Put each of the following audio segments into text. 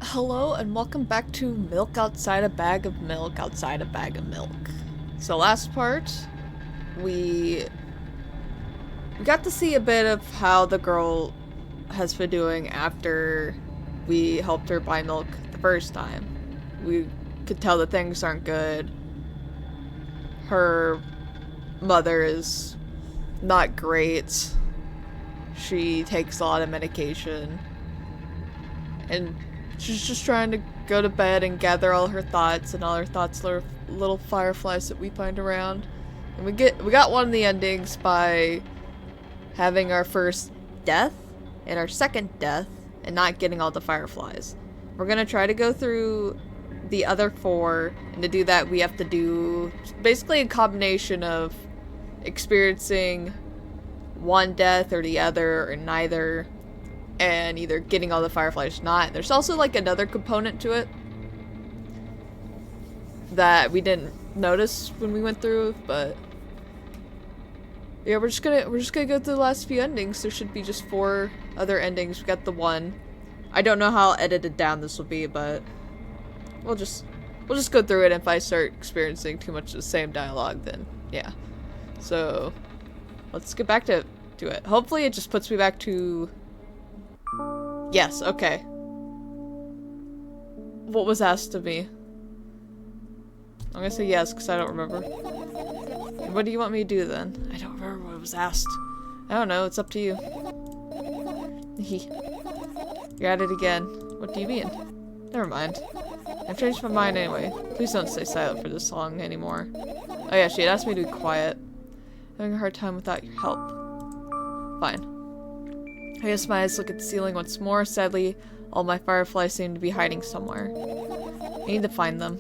Hello and welcome back to Milk Outside a Bag of Milk Outside a Bag of Milk. So last part, we got to see a bit of how the girl has been doing after we helped her buy milk the first time. We could tell that things aren't good. Her mother is not great. She takes a lot of medication. And she's just trying to go to bed and gather all her thoughts, and all her thoughts are little fireflies that we find around. And we got one of the endings by having our first death and our second death and not getting all the fireflies. We're gonna try to go through the other four, and to do that we have to do basically a combination of experiencing one death or the other or neither, and either getting all the fireflies or not. There's also like another component to it that we didn't notice when we went through, but yeah, we're just gonna go through the last few endings. There should be just 4 other endings. We got the one. I don't know how edited down this will be, but we'll just go through it. If I start experiencing too much of the same dialogue, then yeah. So let's get back to it. Hopefully it just puts me back to... Yes, okay. What was asked of me? I'm gonna say yes, because I don't remember. What do you want me to do then? I don't remember what was asked. I don't know, it's up to you. You're at it again. What do you mean? Never mind. I've changed my mind anyway. Please don't stay silent for this long anymore. Oh yeah, she had asked me to be quiet. Having a hard time without your help. Fine. I guess my eyes look at the ceiling once more. Sadly, all my fireflies seem to be hiding somewhere. I need to find them.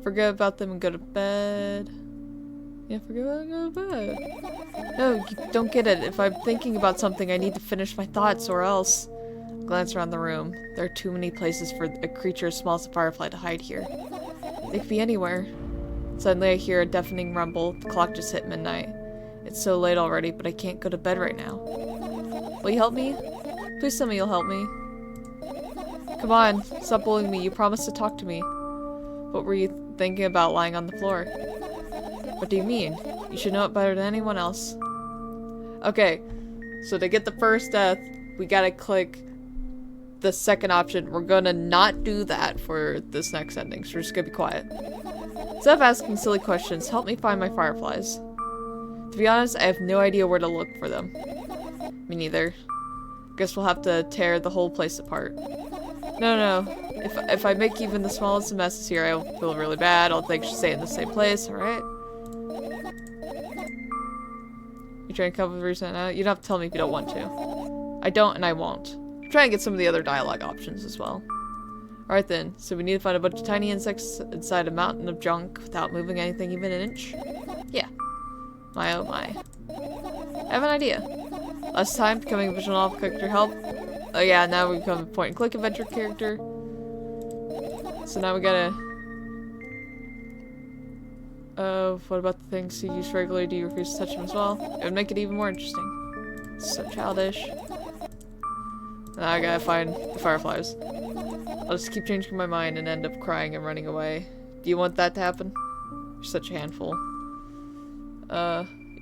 Forget about them and go to bed. Yeah, forget about it and go to bed. No, you don't get it. If I'm thinking about something, I need to finish my thoughts or else. Glance around the room. There are too many places for a creature as small as a firefly to hide here. They could be anywhere. Suddenly I hear a deafening rumble. The clock just hit midnight. It's so late already, but I can't go to bed right now. Will you help me? Please tell me you'll help me. Come on, stop bullying me. You promised to talk to me. What were you thinking about lying on the floor? What do you mean? You should know it better than anyone else. Okay, so to get the first death, we gotta click the second option. We're gonna not do that for this next ending, so we're just gonna be quiet. Instead of asking silly questions, help me find my fireflies. To be honest, I have no idea where to look for them. Me neither. Guess we'll have to tear the whole place apart. No. If I make even the smallest of messes here, I'll feel really bad. I'll think I should stay in the same place, alright? You trying to come up with a reason now? You don't have to tell me if you don't want to. I don't and I won't. I'm trying to get some of the other dialogue options as well. Alright then, so we need to find a bunch of tiny insects inside a mountain of junk without moving anything even an inch? Yeah. My oh my. I have an idea. Last time, becoming a visual novel character helped. Oh yeah, now we become a point-and-click adventure character. So now we gotta... what about the things you use regularly? Do you refuse to touch them as well? It would make it even more interesting. It's so childish. Now I gotta find the fireflies. I'll just keep changing my mind and end up crying and running away. Do you want that to happen? You're such a handful.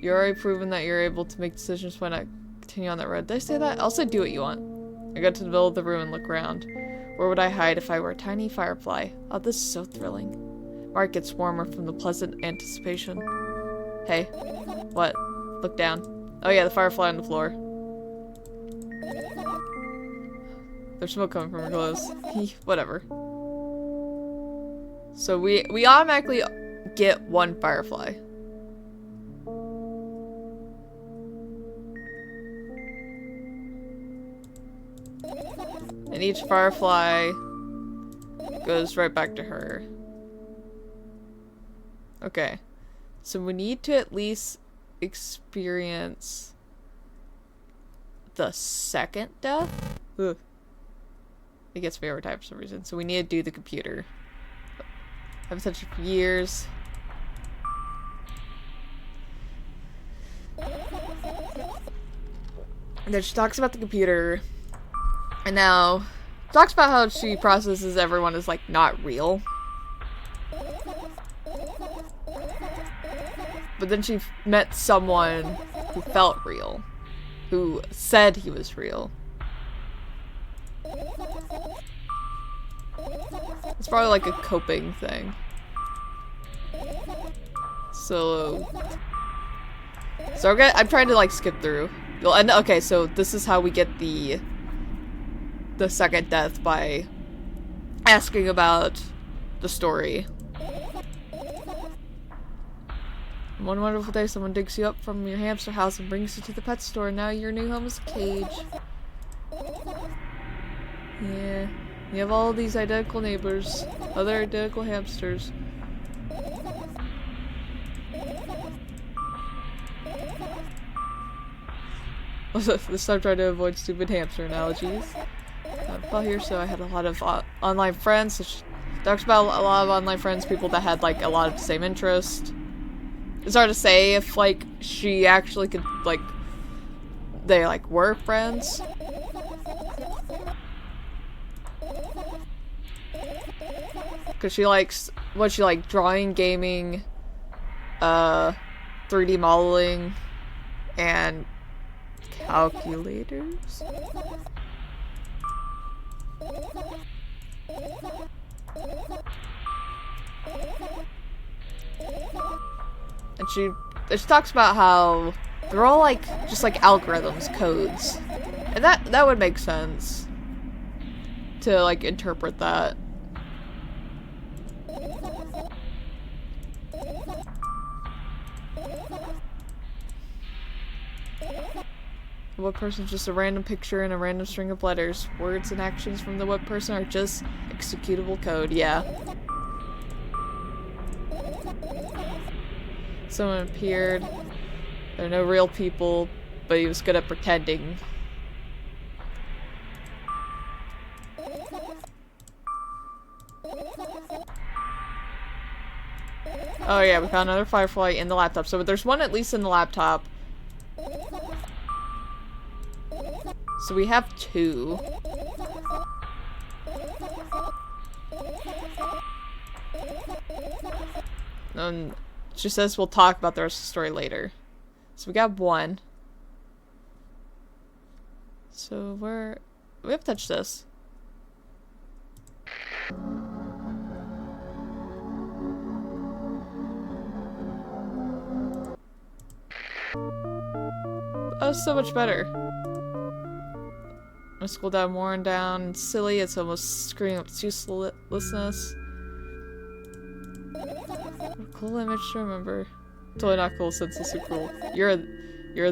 You're already proven that you're able to make decisions. Why not continue on that road? Did I say that? I'll say do what you want. I go to the middle of the room and look around. Where would I hide if I were a tiny firefly? Oh, this is so thrilling. My heart gets warmer from the pleasant anticipation. Hey. What? Look down. Oh yeah, the firefly on the floor. There's smoke coming from her clothes. Whatever. So we automatically get 1 firefly. And each firefly goes right back to her. Okay. So we need to at least experience the second death? Ugh. It gets me every time for some reason. So we need to do the computer. I haven't touched it for years. And then she talks about the computer. And now, talks about how she processes everyone as, like, not real. But then she met someone who felt real. Who said he was real. It's probably like a coping thing. So okay, I'm trying to like skip through. You'll end. Okay, so this is how we get the second death, by asking about the story. One wonderful day, someone digs you up from your hamster house and brings you to the pet store. Now your new home is a cage. Yeah. You have all these identical neighbors. Other identical hamsters. This time trying to avoid stupid hamster analogies. About here, so I had a lot of online friends. So she talks about a lot of online friends, people that had like a lot of the same interest. It's hard to say if like she actually could like they like were friends. Cause she likes what she like drawing, gaming, 3D modeling, and calculators. And she talks about how they're all like just like algorithms, codes. And that would make sense to like interpret that. The web person is just a random picture and a random string of letters. Words and actions from the web person are just executable code. Yeah. Someone appeared. There are no real people, but he was good at pretending. Oh yeah, we found another firefly in the laptop. So there's one at least in the laptop. So we have two. She says we'll talk about the rest of the story later. So we got one. So we have to touch this. Oh, so much better. My school down, worn down, and silly. It's almost screaming up its uselessness. What a cool image to remember. Totally not cool, senselessly cruel. You're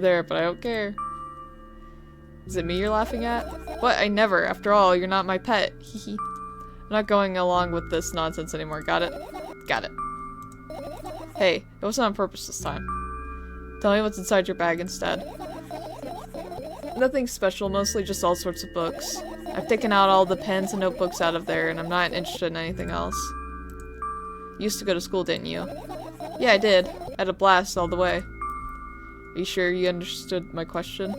there, but I don't care. Is it me you're laughing at? What? I never. After all, you're not my pet. Hehe. I'm not going along with this nonsense anymore. Got it? Got it. Hey, it wasn't on purpose this time. Tell me what's inside your bag instead. Nothing special, mostly just all sorts of books. I've taken out all the pens and notebooks out of there, and I'm not interested in anything else. You used to go to school, didn't you? Yeah, I did. I had a blast all the way. Are you sure you understood my question?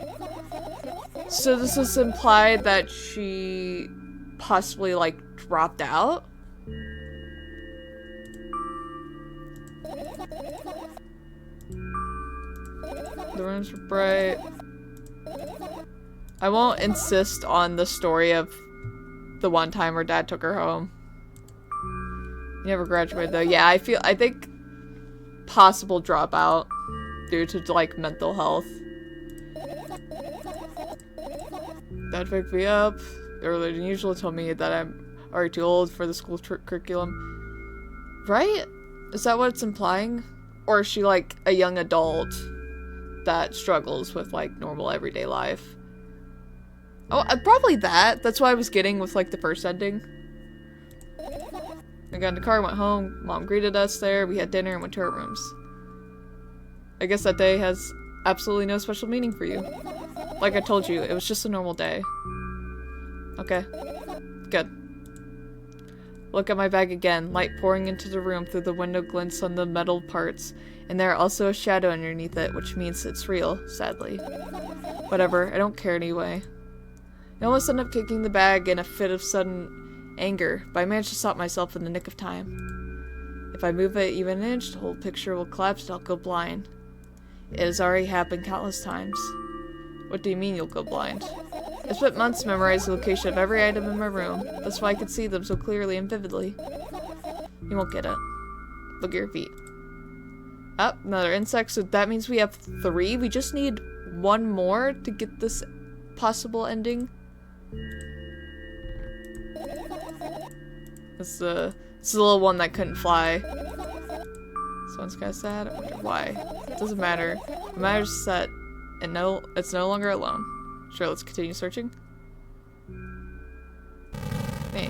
So this is implied that she possibly, like, dropped out? The rooms were bright. I won't insist on the story of the one time her dad took her home. You never graduated though. Yeah, I think possible dropout due to like mental health. Dad picked me up earlier than usual, told me that I'm already too old for the school curriculum. Right? Is that what it's implying? Or is she like a young adult that struggles with like normal everyday life? Oh, probably that. That's what I was getting with like the first ending. I got in the car, went home, Mom greeted us there, we had dinner and went to our rooms. I guess that day has absolutely no special meaning for you. Like I told you, it was just a normal day. Okay. Good. Look at my bag again, light pouring into the room through the window glints on the metal parts, and there also a shadow underneath it, which means it's real, sadly. Whatever, I don't care anyway. I almost ended up kicking the bag in a fit of sudden anger, but I managed to stop myself in the nick of time. If I move it even an inch, the whole picture will collapse and I'll go blind. It has already happened countless times. What do you mean you'll go blind? I spent months memorizing the location of every item in my room. That's why I could see them so clearly and vividly. You won't get it. Look at your feet. Oh, another insect, so that means we have 3. We just need 1 more to get this possible ending. It's the little one that couldn't fly. This one's kinda sad. I wonder why. It doesn't matter. It matters that it's no longer alone. Sure, let's continue searching. Hey.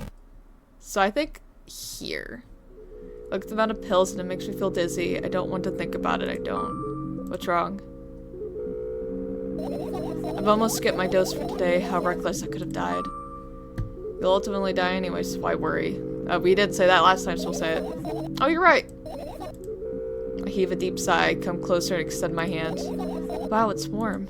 So I think here. Look at the amount of pills and it makes me feel dizzy. I don't want to think about it. I don't. What's wrong? I've almost skipped my dose for today. How reckless I could have died. You'll ultimately die anyway, so why worry? We did say that last time, so we'll say it. Oh, you're right! I heave a deep sigh, come closer and extend my hand. Wow, it's warm.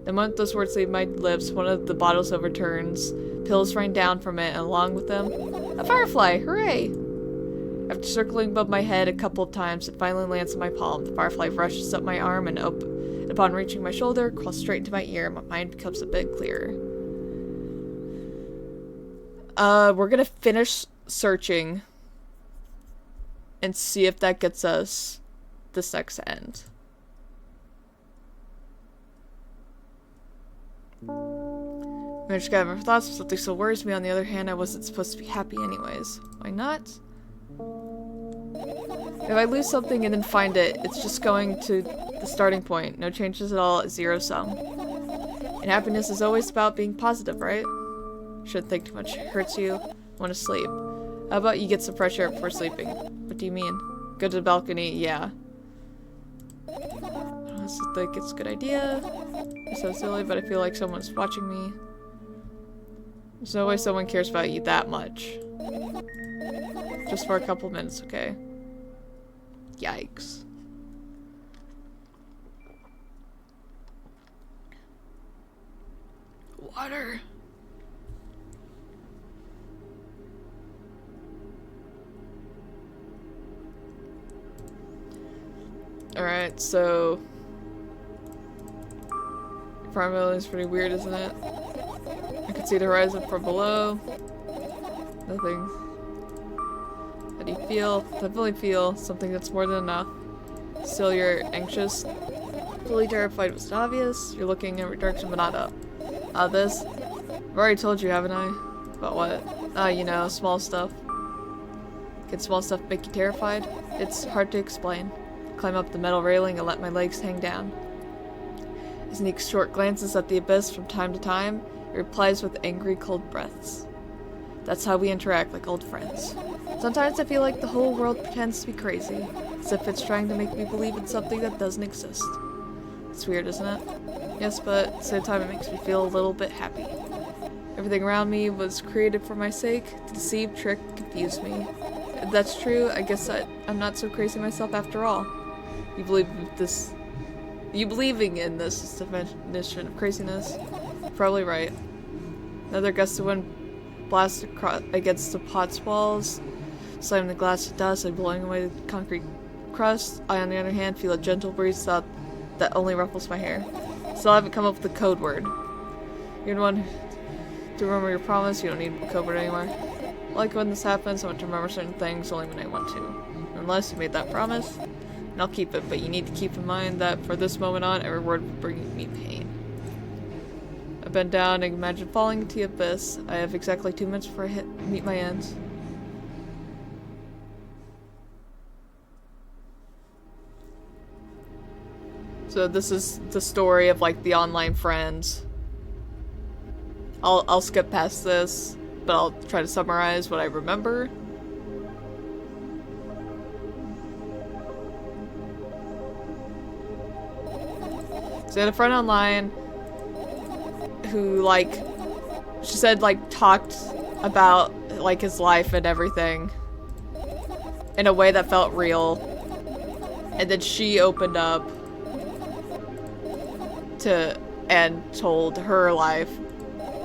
The moment those words leave my lips, one of the bottles overturns. Pills rain down from it, and along with them, a firefly! Hooray! After circling above my head a couple of times, it finally lands in my palm. The firefly rushes up my arm and upon reaching my shoulder, crawls straight into my ear, and my mind becomes a bit clearer. We're gonna finish searching and see if that gets us this next end. I managed to gather my thoughts, but something still worries me. On the other hand, I wasn't supposed to be happy anyways. Why not? If I lose something and then find it, it's just going to the starting point. No changes at all, zero sum. And happiness is always about being positive, right? Shouldn't think too much. It hurts you. Want to sleep. How about you get some fresh air before sleeping? What do you mean? Go to the balcony? Yeah. I don't think it's a good idea. It's so silly, but I feel like someone's watching me. There's no way someone cares about you that much. Just for a couple minutes, okay? Yikes. Water. Alright, so... Farmville is pretty weird, isn't it? I can see the horizon from below. Nothing. How do you feel? Definitely feel something that's more than enough. Still, you're anxious. Fully terrified was obvious. You're looking in every direction, but not up. This? I've already told you, haven't I? About what? You know, small stuff. Can small stuff make you terrified? It's hard to explain. Climb up the metal railing and let my legs hang down. I sneak short glances at the abyss from time to time. It replies with angry, cold breaths. That's how we interact, like old friends. Sometimes I feel like the whole world pretends to be crazy, as if it's trying to make me believe in something that doesn't exist. It's weird, isn't it? Yes, but at the same time it makes me feel a little bit happy. Everything around me was created for my sake, to deceive, trick, confuse me. If that's true, I guess I'm not so crazy myself after all. You believing in this is the definition of craziness. You're probably right. Another gust of wind blasts against the pot's walls, slamming the glass to dust and blowing away the concrete crust. I, on the other hand, feel a gentle breeze that only ruffles my hair. Still haven't come up with the code word. You're the one to remember your promise. You don't need a code word anymore. Like when this happens, I want to remember certain things only when I want to. Unless you made that promise, and I'll keep it, but you need to keep in mind that for this moment on, every word will bring me pain. I bend down and imagine falling into the abyss. I have exactly 2 minutes before I meet my end. So this is the story of like the online friends. I'll skip past this, but I'll try to summarize what I remember. So I had a friend online who, like, she said, like, talked about, like, his life and everything in a way that felt real. And then she opened up and told her life.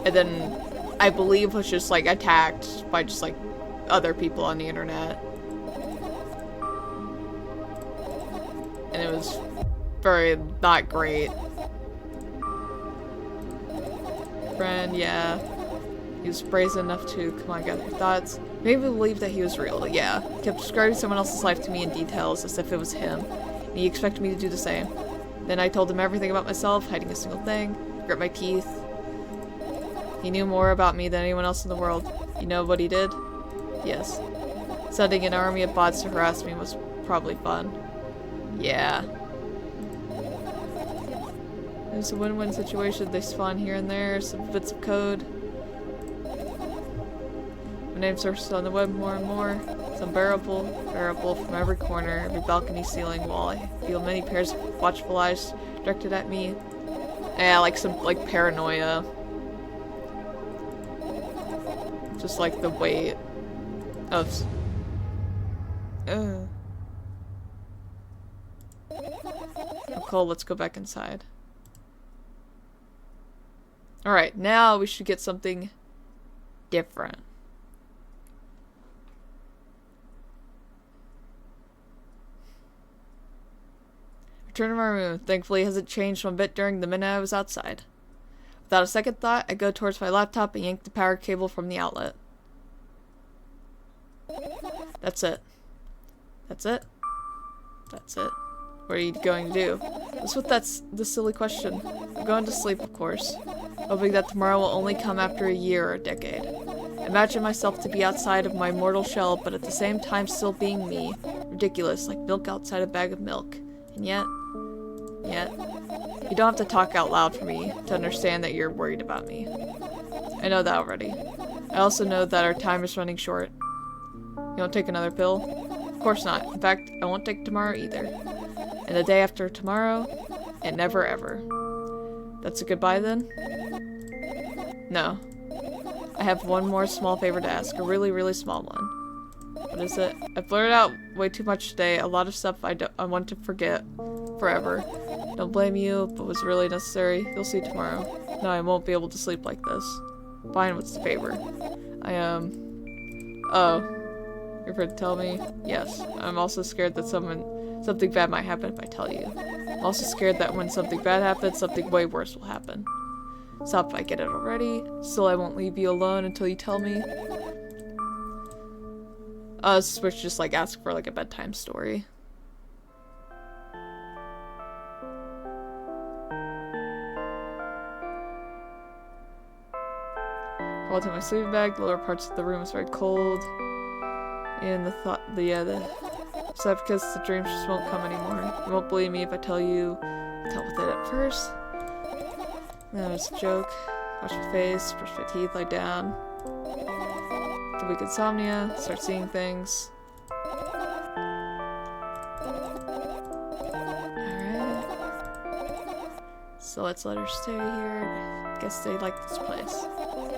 And then I believe was just like attacked by just like other people on the internet. And it was very not great. Friend, yeah. He was brazen enough to, come on, gather your thoughts. Maybe believe that he was real, yeah. Kept describing someone else's life to me in details as if it was him. And he expected me to do the same. Then I told him everything about myself, hiding a single thing. Grit my teeth. He knew more about me than anyone else in the world. You know what he did? Yes. Sending an army of bots to harass me was probably fun. Yeah. It was a win-win situation. They spawn here and there, some bits of code. My name surfaces on the web more and more. It's unbearable, bearable from every corner, every balcony, ceiling, wall. I feel many pairs of watchful eyes directed at me. Yeah, like some like paranoia. Just like the weight of. I'm cold. Let's go back inside. All right, now we should get something different. Return to my room. Thankfully, it hasn't changed one bit during the minute I was outside. Without a second thought, I go towards my laptop and yank the power cable from the outlet. That's it. That's it. That's it. What are you going to do? That's the silly question. I'm going to sleep, of course, hoping that tomorrow will only come after a year or a decade. Imagine myself to be outside of my mortal shell, but at the same time still being me. Ridiculous, like milk outside a bag of milk. And yet, you don't have to talk out loud for me to understand that you're worried about me. I know that already. I also know that our time is running short. You won't take another pill? Of course not. In fact, I won't take tomorrow either. And the day after tomorrow, and never ever. That's a goodbye then? No. I have one more small favor to ask. A really, really small one. What is it? I blurted out way too much today. A lot of stuff I want to forget forever. Don't blame you, but was really necessary. You'll see tomorrow. No, I won't be able to sleep like this. Fine, what's the favor? Oh. You're afraid to tell me? Yes. I'm also scared that something bad might happen if I tell you. I'm also scared that when something bad happens, something way worse will happen. Stop if I get it already. Still, I won't leave you alone until you tell me. Switch just like ask for like a bedtime story. I went to my sleeping bag. The lower parts of the room is very cold. And the so because the dreams just won't come anymore. You won't believe me if I tell you. Dealt with it at first. Then it's a joke. Wash your face, brush my teeth, lie down. The weak insomnia, start seeing things. Alright. So let's let her stay here. Guess they like this place.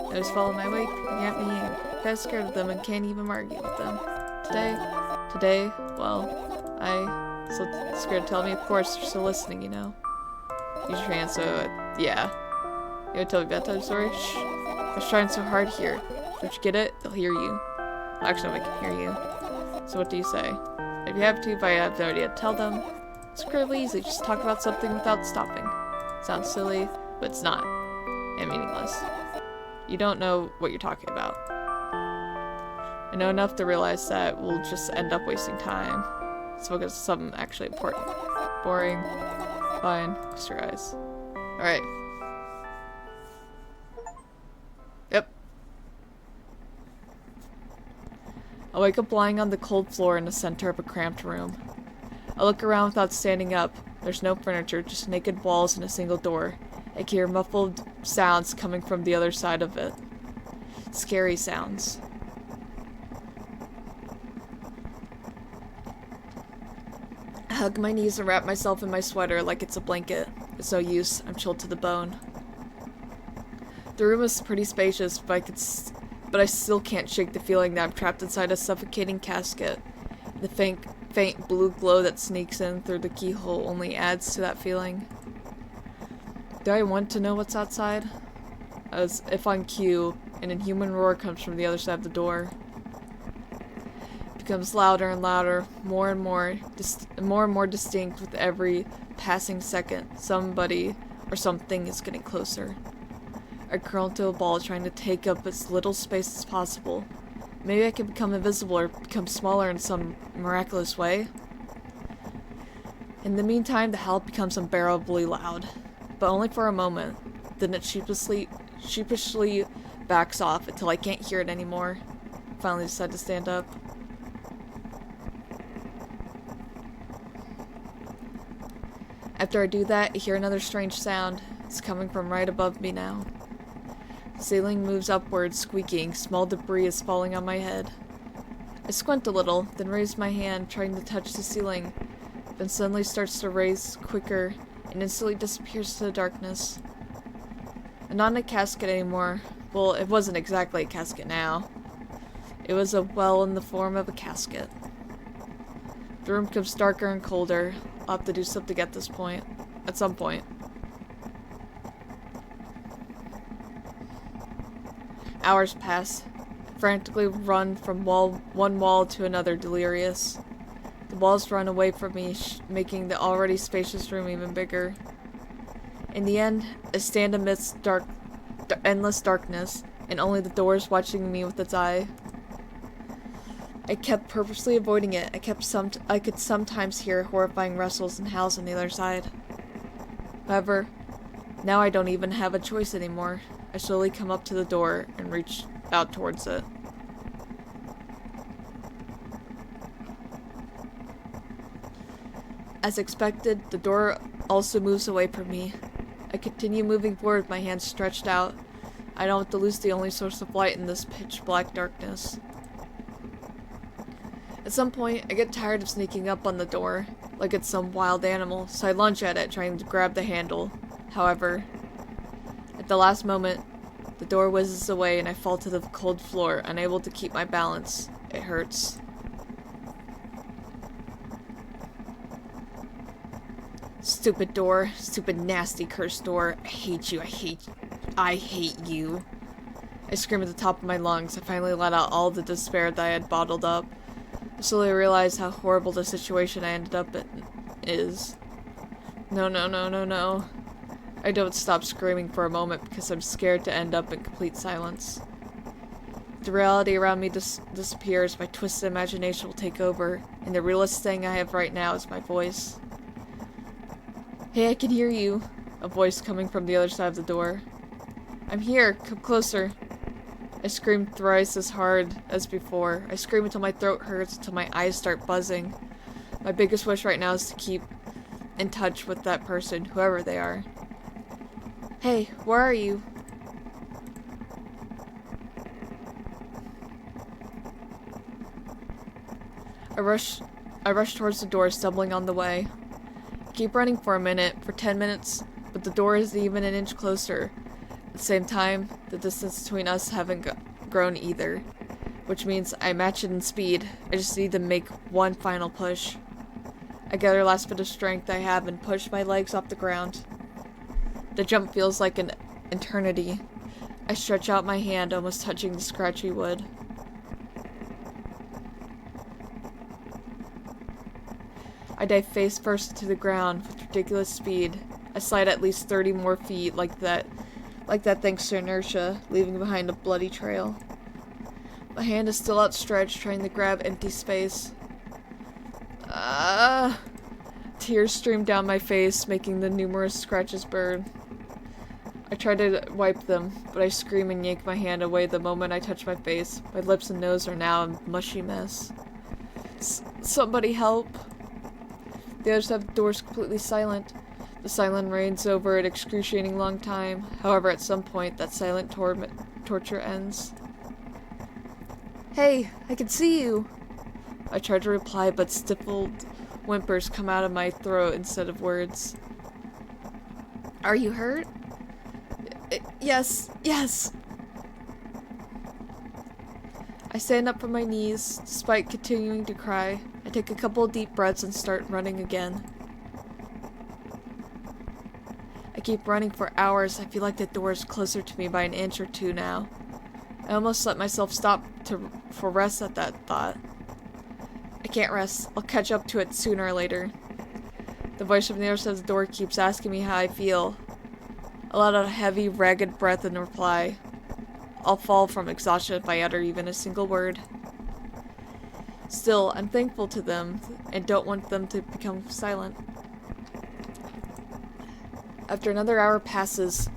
I just follow my way, looking at me, and I'm kind of scared of them and can't even argue with them. Today, well, I so scared to tell me. Of course, you're still listening, you know. Use your hand, so yeah. You wanna tell me a bedtime story? Shh. I was trying so hard here. Don't you get it? They'll hear you. Actually, I can hear you. So what do you say? If you have to, if I have no idea, tell them. It's incredibly easy. Just talk about something without stopping. Sounds silly, but it's not. And meaningless. You don't know what you're talking about. I know enough to realize that we'll just end up wasting time. Let's focus on something actually important. Boring. Fine. Close your eyes. Alright. Yep. I wake up lying on the cold floor in the center of a cramped room. I look around without standing up. There's no furniture, just naked walls and a single door. I can hear muffled sounds coming from the other side of it. Scary sounds. I hug my knees and wrap myself in my sweater like it's a blanket. It's no use. I'm chilled to the bone. The room is pretty spacious, but I still can't shake the feeling that I'm trapped inside a suffocating casket. The faint blue glow that sneaks in through the keyhole only adds to that feeling. Do I want to know what's outside? as if on cue, an inhuman roar comes from the other side of the door. It becomes louder and louder, more and more distinct with every passing second. Somebody or something is getting closer. I curl into a ball, trying to take up as little space as possible. Maybe I can become invisible or become smaller in some miraculous way. In the meantime, the howl becomes unbearably loud, but only for a moment. Then it sheepishly backs off until I can't hear it anymore. Finally decide to stand up. After I do that, I hear another strange sound. It's coming from right above me now. The ceiling moves upwards, squeaking. Small debris is falling on my head. I squint a little, then raise my hand, trying to touch the ceiling, then suddenly starts to raise quicker and instantly disappears to the darkness. I'm not in a casket anymore. Well, it wasn't exactly a casket now. It was a well in the form of a casket. The room becomes darker and colder. I'll have to do something at some point. Hours pass. I frantically run from one wall to another, delirious. The walls run away from me, making the already spacious room even bigger. In the end, I stand amidst endless darkness, and only the door is watching me with its eye. I kept purposely avoiding it. I could sometimes hear horrifying rustles and howls on the other side. However, now I don't even have a choice anymore. I slowly come up to the door and reach out towards it. As expected, the door also moves away from me. I continue moving forward with my hands stretched out. I don't want to lose the only source of light in this pitch-black darkness. At some point, I get tired of sneaking up on the door, like it's some wild animal, so I lunge at it, trying to grab the handle. However, at the last moment, the door whizzes away and I fall to the cold floor, unable to keep my balance. It hurts. Stupid door. Stupid nasty cursed door. I hate you. I hate you. I scream at the top of my lungs. I finally let out all the despair that I had bottled up. I slowly realize how horrible the situation I ended up in is. No. I don't stop screaming for a moment because I'm scared to end up in complete silence. The reality around me disappears, my twisted imagination will take over, and the realest thing I have right now is my voice. Hey, I can hear you. A voice coming from the other side of the door. I'm here, come closer. I scream thrice as hard as before. I scream until my throat hurts, until my eyes start buzzing. My biggest wish right now is to keep in touch with that person, whoever they are. Hey, where are you? I rush towards the door, stumbling on the way. I keep running for a minute, for 10 minutes, but the door isn't even an inch closer. At the same time, the distance between us haven't grown either, which means I match it in speed. I just need to make one final push. I gather the last bit of strength I have and push my legs off the ground. The jump feels like an eternity. I stretch out my hand, almost touching the scratchy wood. I dive face first into the ground with ridiculous speed. I slide at least 30 more feet like that thanks to inertia, leaving behind a bloody trail. My hand is still outstretched, trying to grab empty space. Tears stream down my face, making the numerous scratches burn. I try to wipe them, but I scream and yank my hand away the moment I touch my face. My lips and nose are now a mushy mess. Somebody help! The other side of the door is completely silent. The silence reigns over an excruciating long time. However, at some point, that silent torture ends. Hey, I can see you! I try to reply, but stifled whimpers come out of my throat instead of words. Are you hurt? Yes. I stand up from my knees, despite continuing to cry. I take a couple of deep breaths and start running again. I keep running for hours, I feel like the door is closer to me by an inch or two now. I almost let myself stop for rest at that thought. I can't rest. I'll catch up to it sooner or later. The voice from the other side of the door keeps asking me how I feel. I let out a heavy, ragged breath in reply. I'll fall from exhaustion if I utter even a single word. Still, I'm thankful to them and don't want them to become silent. After another hour passes,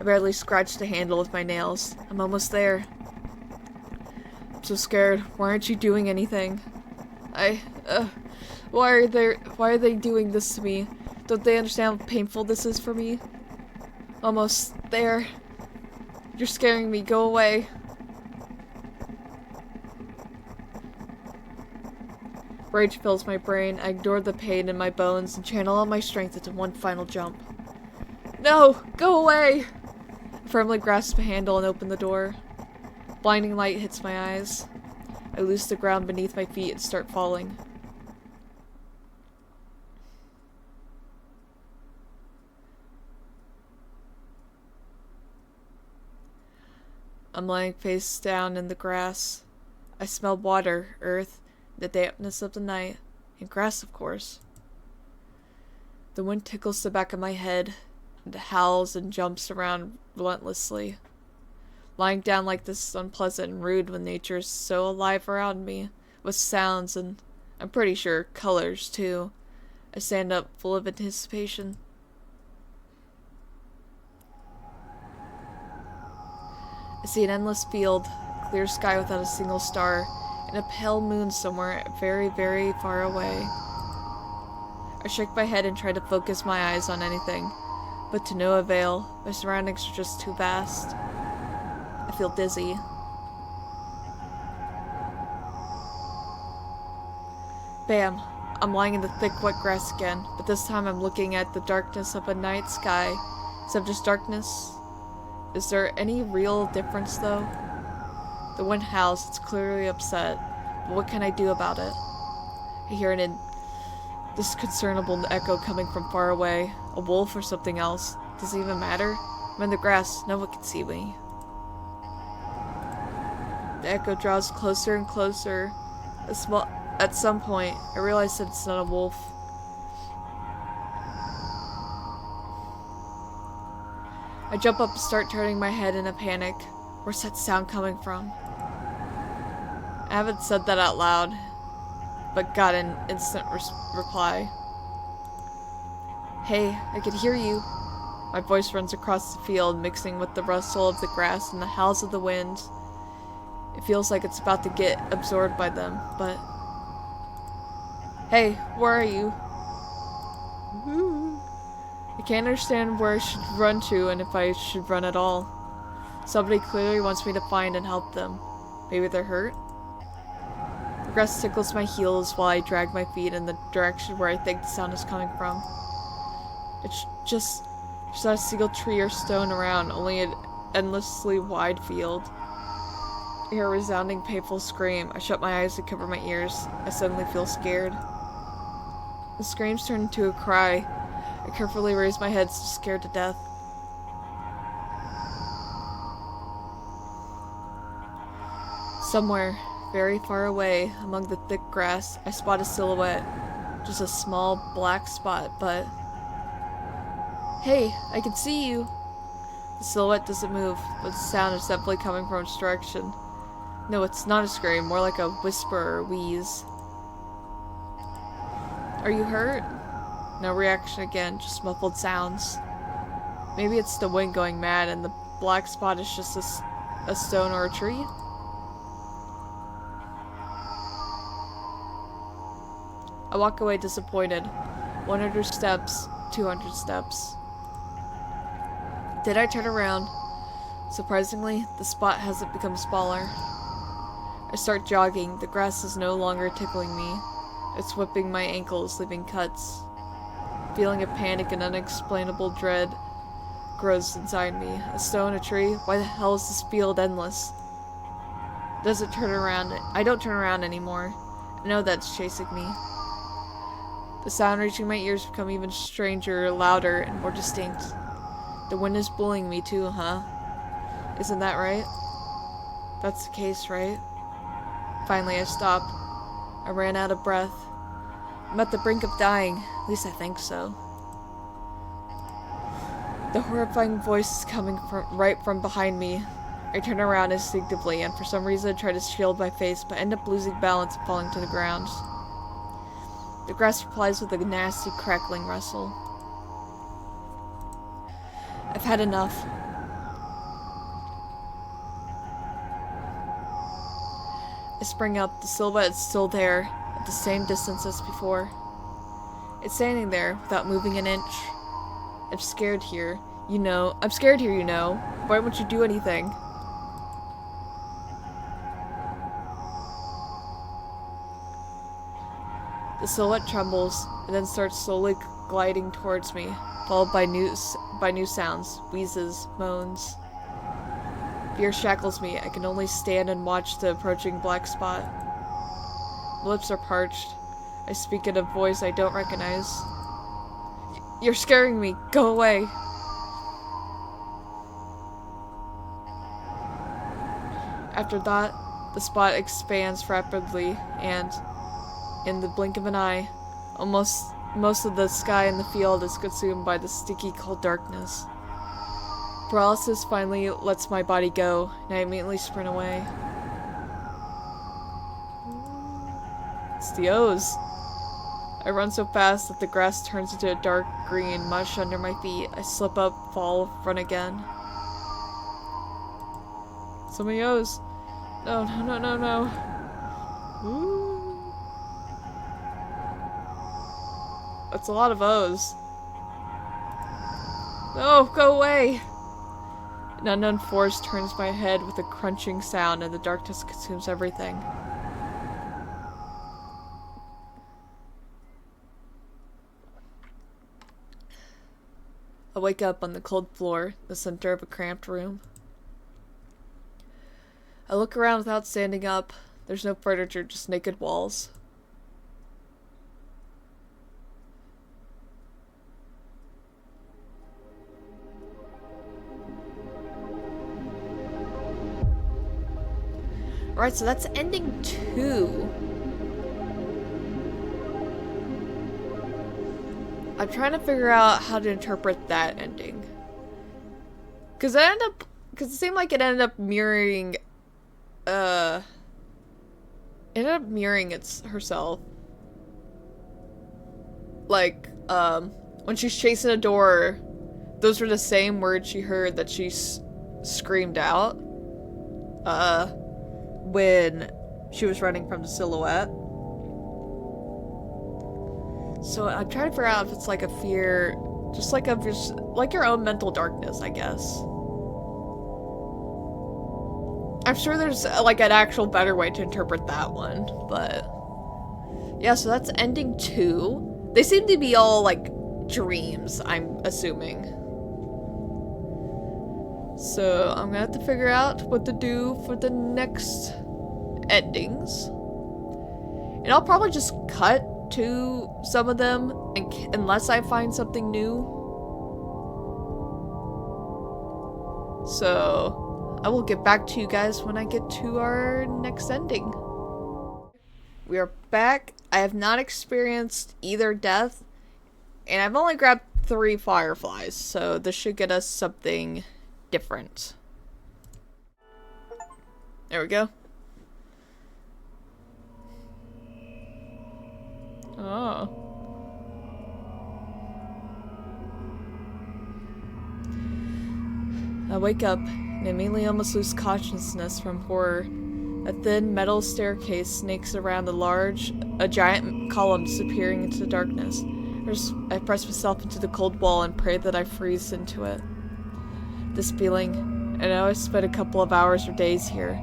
I barely scratch the handle with my nails. I'm almost there. I'm so scared. Why aren't you doing anything? Why are they doing this to me? Don't they understand how painful this is for me? Almost there. You're scaring me. Go away. Rage fills my brain. I ignore the pain in my bones and channel all my strength into one final jump. No! Go away! I firmly grasp the handle and open the door. Blinding light hits my eyes. I lose the ground beneath my feet and start falling. I'm lying face down in the grass. I smell water, earth, the dampness of the night, and grass, of course. The wind tickles the back of my head, and howls and jumps around relentlessly. Lying down like this is unpleasant and rude when nature is so alive around me, with sounds and, I'm pretty sure, colors, too. I stand up, full of anticipation. I see an endless field, clear sky without a single star, and a pale moon somewhere very, very far away. I shake my head and try to focus my eyes on anything, but to no avail. My surroundings are just too vast. I feel dizzy. Bam! I'm lying in the thick, wet grass again, but this time I'm looking at the darkness of a night sky. Instead of just darkness. Is there any real difference, though? The wind howls. It's clearly upset. But what can I do about it? I hear an disconcertible echo coming from far away. A wolf or something else. Does it even matter? I'm in the grass. No one can see me. The echo draws closer and closer. At some point, I realize that it's not a wolf. I jump up and start turning my head in a panic. Where's that sound coming from? I haven't said that out loud, but got an instant reply. Hey, I can hear you. My voice runs across the field, mixing with the rustle of the grass and the howls of the wind. It feels like it's about to get absorbed by them, but... Hey, where are you? I can't understand where I should run to and if I should run at all. Somebody clearly wants me to find and help them. Maybe they're hurt? The grass tickles my heels while I drag my feet in the direction where I think the sound is coming from. It's just there's not a single tree or stone around, only an endlessly wide field. I hear a resounding, painful scream. I shut my eyes and cover my ears. I suddenly feel scared. The screams turn into a cry. I carefully raise my head, scared to death. Somewhere, very far away, among the thick grass, I spot a silhouette. Just a small, black spot, but... Hey, I can see you! The silhouette doesn't move, but the sound is definitely coming from its direction. No, it's not a scream, more like a whisper or wheeze. Are you hurt? No reaction again, just muffled sounds. Maybe it's the wind going mad and the black spot is just a stone or a tree? I walk away disappointed. 100 steps, 200 steps. Did I turn around? Surprisingly, the spot hasn't become smaller. I start jogging. The grass is no longer tickling me. It's whipping my ankles, leaving cuts. A feeling of panic and unexplainable dread grows inside me. A stone, a tree? Why the hell is this field endless? Doesn't turn around. I don't turn around anymore. I know that's chasing me. The sound reaching my ears become even stranger, louder, and more distinct. The wind is bullying me too, huh? Isn't that right? That's the case, right? Finally, I stopped. I ran out of breath. I'm at the brink of dying. At least I think so. The horrifying voice is coming right from behind me. I turn around instinctively and for some reason try to shield my face, but end up losing balance and falling to the ground. The grass replies with a nasty crackling rustle. I've had enough. I spring up. The silhouette is still there, at the same distance as before. It's standing there, without moving an inch. I'm scared here, you know. I'm scared here, you know. Why won't you do anything? The silhouette trembles, and then starts slowly gliding towards me, followed by new sounds, wheezes, moans. Fear shackles me. I can only stand and watch the approaching black spot. My lips are parched. I speak in a voice I don't recognize. You're scaring me. Go away. After that, the spot expands rapidly and, in the blink of an eye, most of the sky in the field is consumed by the sticky cold darkness. Paralysis finally lets my body go, and I immediately sprint away. It's the O's. I run so fast that the grass turns into a dark green mush under my feet. I slip up, fall, run again. So many O's. No, no, no, no, no. Ooh. That's a lot of O's. No, go away! An unknown force turns my head with a crunching sound and the darkness consumes everything. I wake up on the cold floor, the center of a cramped room. I look around without standing up. There's no furniture, just naked walls. Alright, so that's ending 2. I'm trying to figure out how to interpret that ending. Because it seemed like it ended up mirroring, herself. Like, when she's chasing a door, those were the same words she heard that she screamed out. When she was running from the silhouette. So I'm trying to figure out if it's like a fear, just like your own mental darkness, I guess. I'm sure there's like an actual better way to interpret that one, but yeah, so that's ending 2. They seem to be all like dreams, I'm assuming. So I'm gonna have to figure out what to do for the next endings. And I'll probably just cut to some of them unless I find something new. So I will get back to you guys when I get to our next ending. We are back. I have not experienced either death, and I've only grabbed 3 fireflies, so this should get us something different. There we go. Oh. I wake up and immediately almost lose consciousness from horror. A thin metal staircase snakes around a giant column disappearing into the darkness. I press myself into the cold wall and pray that I freeze into it. This feeling, I know I've spent a couple of hours or days here,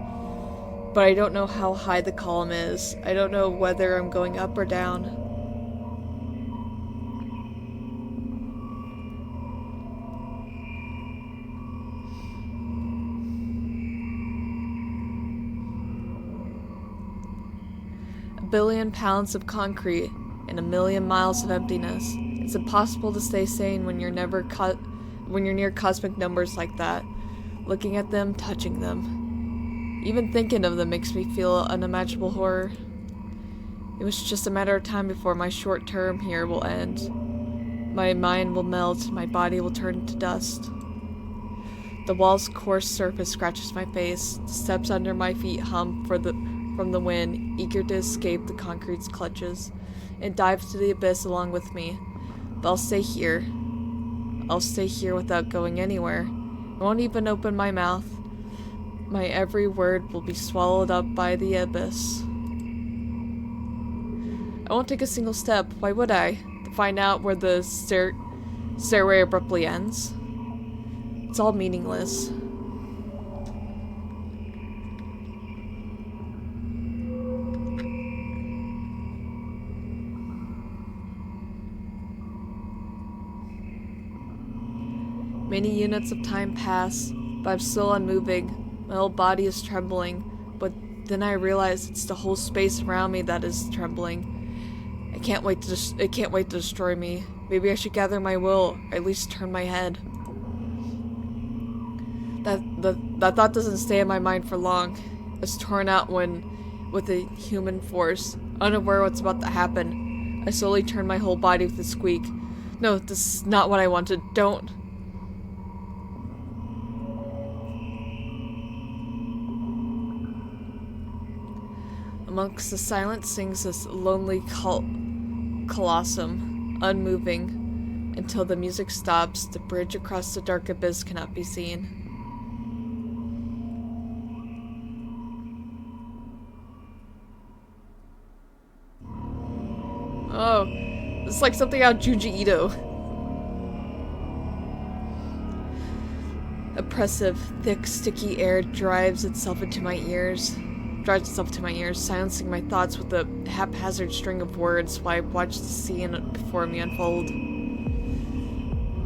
but I don't know how high the column is. I don't know whether I'm going up or down. A billion pounds of concrete and a million miles of emptiness. It's impossible to stay sane when you're never when you're near cosmic numbers like that. Looking at them, touching them. Even thinking of them makes me feel unimaginable horror. It was just a matter of time before my short term here will end. My mind will melt, my body will turn to dust. The wall's coarse surface scratches my face, the steps under my feet hum from the wind, eager to escape the concrete's clutches, and dive to the abyss along with me. But I'll stay here. I'll stay here without going anywhere. I won't even open my mouth. My every word will be swallowed up by the abyss. I won't take a single step. Why would I? To find out where the stairway abruptly ends? It's all meaningless. Many units of time pass, but I'm still unmoving. My whole body is trembling, but then I realize it's the whole space around me that is trembling. It can't wait to destroy me. Maybe I should gather my will, or at least turn my head. That thought doesn't stay in my mind for long. It's torn out with a human force. Unaware what's about to happen, I slowly turn my whole body with a squeak. No, this is not what I wanted. Don't. Amongst the silence sings this lonely colossum, unmoving, until the music stops. The bridge across the dark abyss cannot be seen. Oh, it's like something out of Junji Ito. Oppressive, thick, sticky air drives itself into my ears, silencing my thoughts with a haphazard string of words while I watch the scene before me unfold.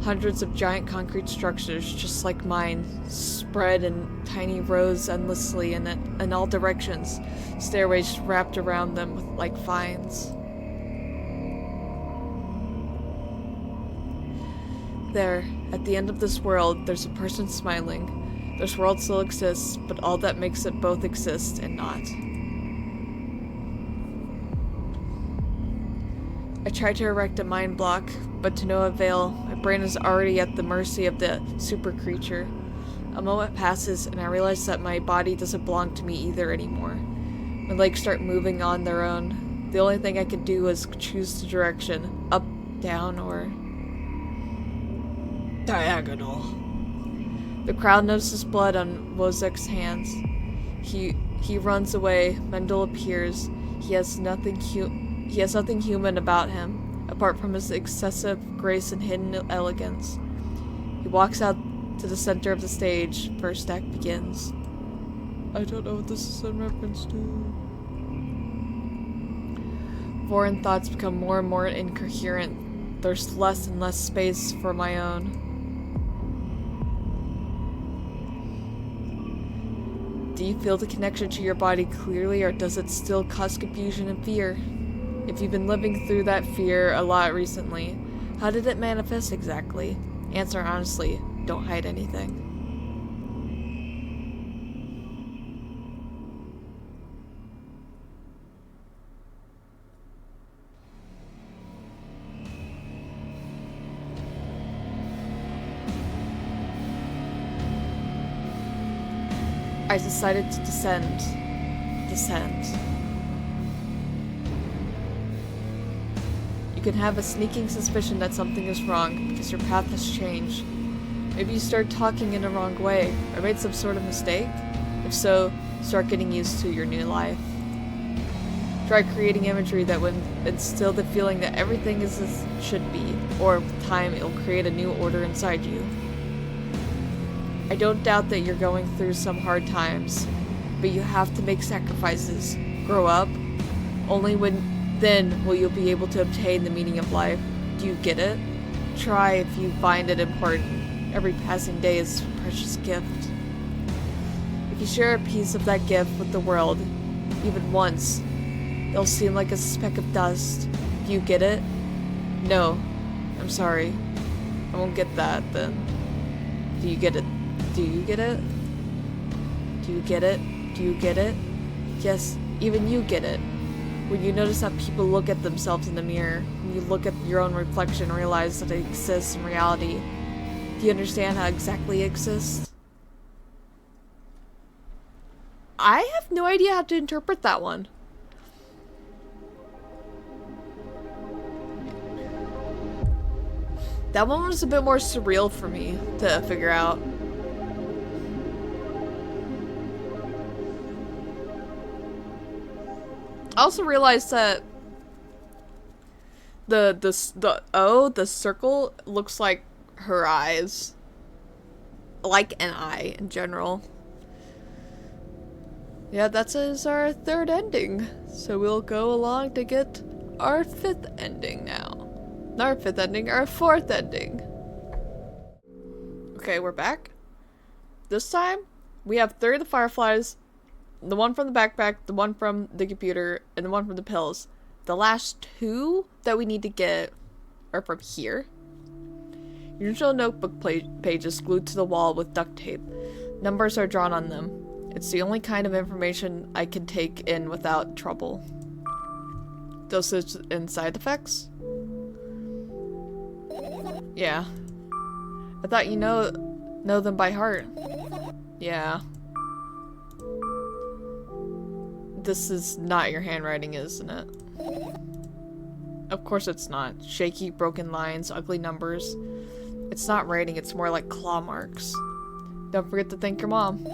Hundreds of giant concrete structures, just like mine, spread in tiny rows endlessly in all directions, stairways wrapped around them like vines. There, at the end of this world, there's a person smiling. This world still exists, but all that makes it both exist and not. I tried to erect a mind block, but to no avail. My brain is already at the mercy of the super creature. A moment passes, and I realize that my body doesn't belong to me either anymore. My legs start moving on their own. The only thing I could do is choose the direction, up, down, or diagonal. The crowd notices blood on Wozek's hands. He runs away. Mendel appears. He has nothing human about him, apart from his excessive grace and hidden elegance. He walks out to the center of the stage. First act begins. I don't know what this is in reference to. Foreign thoughts become more and more incoherent. There's less and less space for my own. Do you feel the connection to your body clearly, or does it still cause confusion and fear? If you've been living through that fear a lot recently, how did it manifest exactly? Answer honestly. Don't hide anything. I decided to descend. You can have a sneaking suspicion that something is wrong because your path has changed. Maybe you started talking in the wrong way, or made some sort of mistake? If so, start getting used to your new life. Try creating imagery that would instill the feeling that everything is as it should be, or with time it will create a new order inside you. I don't doubt that you're going through some hard times, but you have to make sacrifices, grow up. Only then will you be able to obtain the meaning of life. Do you get it? Try if you find it important. Every passing day is a precious gift. If you share a piece of that gift with the world, even once, it'll seem like a speck of dust. Do you get it? No. I'm sorry. I won't get that, then. Do you get it? Do you get it? Do you get it? Do you get it? Yes, even you get it. When you notice how people look at themselves in the mirror, when you look at your own reflection and realize that it exists in reality, do you understand how exactly it exists? I have no idea how to interpret that one. That one was a bit more surreal for me to figure out. I also realized that the circle looks like her eyes. Like an eye in general. Yeah, that is our third ending. So we'll go along to get our fifth ending now. Not our fifth ending, our fourth ending. Okay, we're back. This time, we have 3 of the fireflies, the one from the backpack, the one from the computer, and the one from the pills. The last 2 that we need to get are from here. Usual notebook pages glued to the wall with duct tape. Numbers are drawn on them. It's the only kind of information I can take in without trouble. Dosage and side effects? Yeah. I thought you know them by heart. Yeah. This is not your handwriting, isn't it? Of course it's not. Shaky, broken lines, ugly numbers. It's not writing, it's more like claw marks. Don't forget to thank your mom.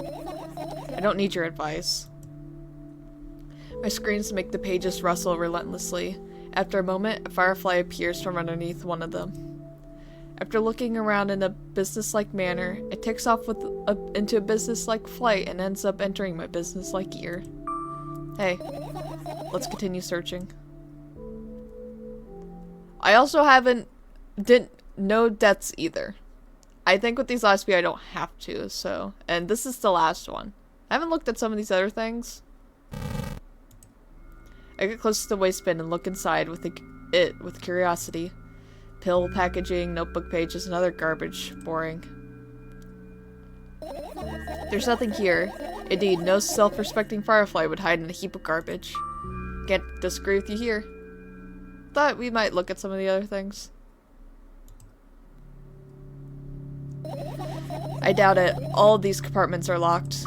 I don't need your advice. My screams make the pages rustle relentlessly. After a moment, a firefly appears from underneath one of them. After looking around in a businesslike manner, it takes off into a businesslike flight and ends up entering my businesslike ear. Hey, let's continue searching. I also didn't know deaths either. I think with these last few I don't have to, so. And this is the last one. I haven't looked at some of these other things. I get close to the waste bin and look inside with curiosity. Pill packaging, notebook pages, and other garbage. Boring. There's nothing here. Indeed, no self-respecting firefly would hide in a heap of garbage. Can't disagree with you here. Thought we might look at some of the other things. I doubt it. All of these compartments are locked.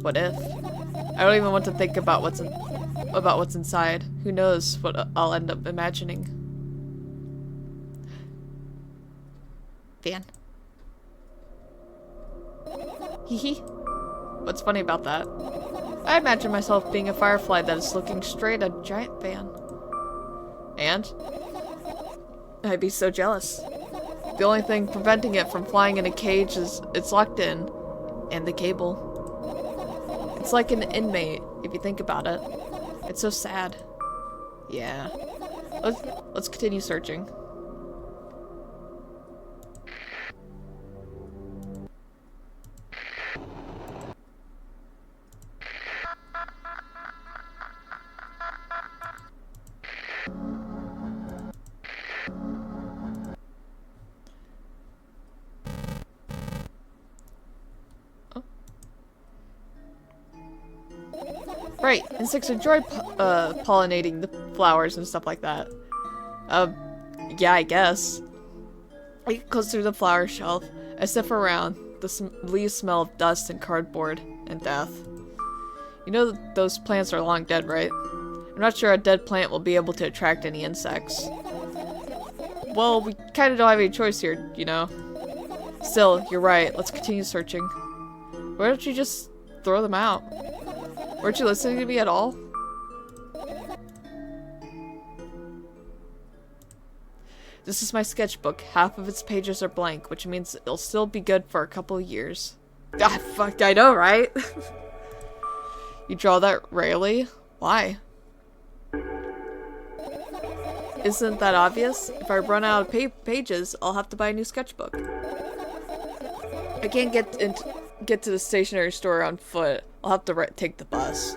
What if? I don't even want to think about what's inside. Who knows what I'll end up imagining. Van. Hee. What's funny about that? I imagine myself being a firefly that is looking straight at a giant fan. And? I'd be so jealous. The only thing preventing it from flying in a cage is it's locked in. And the cable. It's like an inmate, if you think about it. It's so sad. Yeah. Let's continue searching. Right, insects enjoy pollinating the flowers and stuff like that. Yeah, I guess. I get close to the flower shelf. I sniff around. The leaves smell of dust and cardboard and death. You know those plants are long dead, right? I'm not sure a dead plant will be able to attract any insects. Well, we kind of don't have any choice here, you know. Still, you're right. Let's continue searching. Why don't you just throw them out? Weren't you listening to me at all? This is my sketchbook. Half of its pages are blank, which means it'll still be good for a couple of years. Ah, fuck, I know, right? You draw that rarely? Why? Isn't that obvious? If I run out of pages, I'll have to buy a new sketchbook. I can't get to the stationery store on foot. I'll have to take the bus.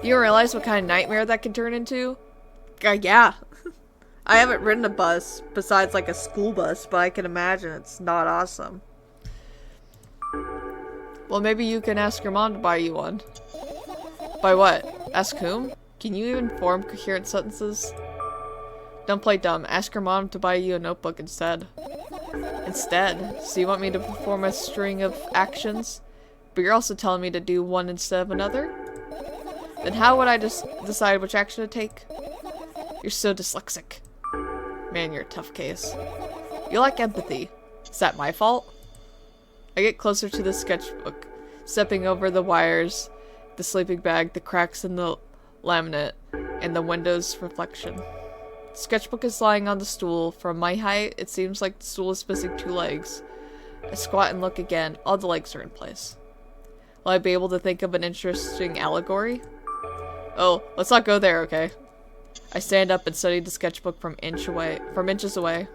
You realize what kind of nightmare that can turn into? Yeah. I haven't ridden a bus besides like a school bus, but I can imagine it's not awesome. Well, maybe you can ask your mom to buy you one. By what? Ask whom? Can you even form coherent sentences? Don't play dumb. Ask your mom to buy you a notebook instead. Instead? So you want me to perform a string of actions? But you're also telling me to do one instead of another? Then how would I just decide which action to take? You're so dyslexic. Man, you're a tough case. You lack empathy. Is that my fault? I get closer to the sketchbook, stepping over the wires, the sleeping bag, the cracks in the laminate, and the window's reflection. The sketchbook is lying on the stool. From my height, it seems like the stool is missing 2 legs. I squat and look again. All the legs are in place. Will I be able to think of an interesting allegory? Oh, let's not go there, okay? I stand up and study the sketchbook from inches away.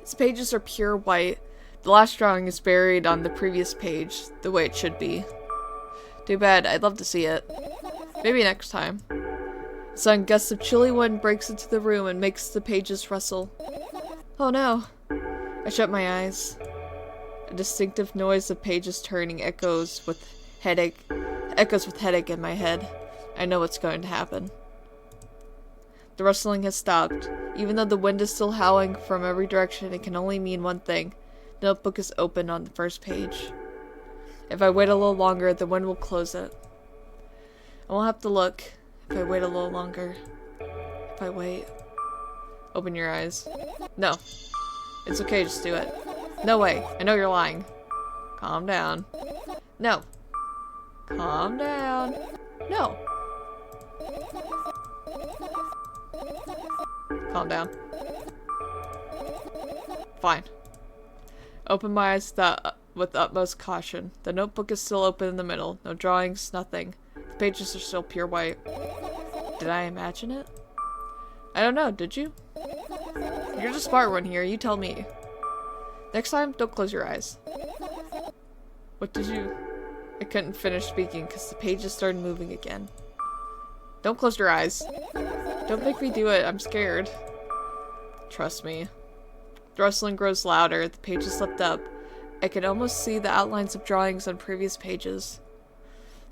Its pages are pure white. The last drawing is buried on the previous page, the way it should be. Too bad, I'd love to see it. Maybe next time. A sudden gust of chilly wind breaks into the room and makes the pages rustle. Oh no. I shut my eyes. A distinctive noise of pages turning echoes with headache in my head. I know what's going to happen. The rustling has stopped. Even though the wind is still howling from every direction, it can only mean one thing. The notebook is open on the first page. If I wait a little longer, the wind will close it. I won't have to look if I wait a little longer. If I wait. Open your eyes. No. It's okay, just do it. No way. I know you're lying. Calm down. No. Calm down. No. Calm down. Fine. Open my eyes with utmost caution. The notebook is still open in the middle. No drawings, nothing. The pages are still pure white. Did I imagine it? I don't know, did you? You're the smart one here, you tell me. Next time, don't close your eyes. What did you... I couldn't finish speaking because the pages started moving again. Don't close your eyes. Don't make me do it, I'm scared. Trust me. The rustling grows louder, the pages lift up. I can almost see the outlines of drawings on previous pages.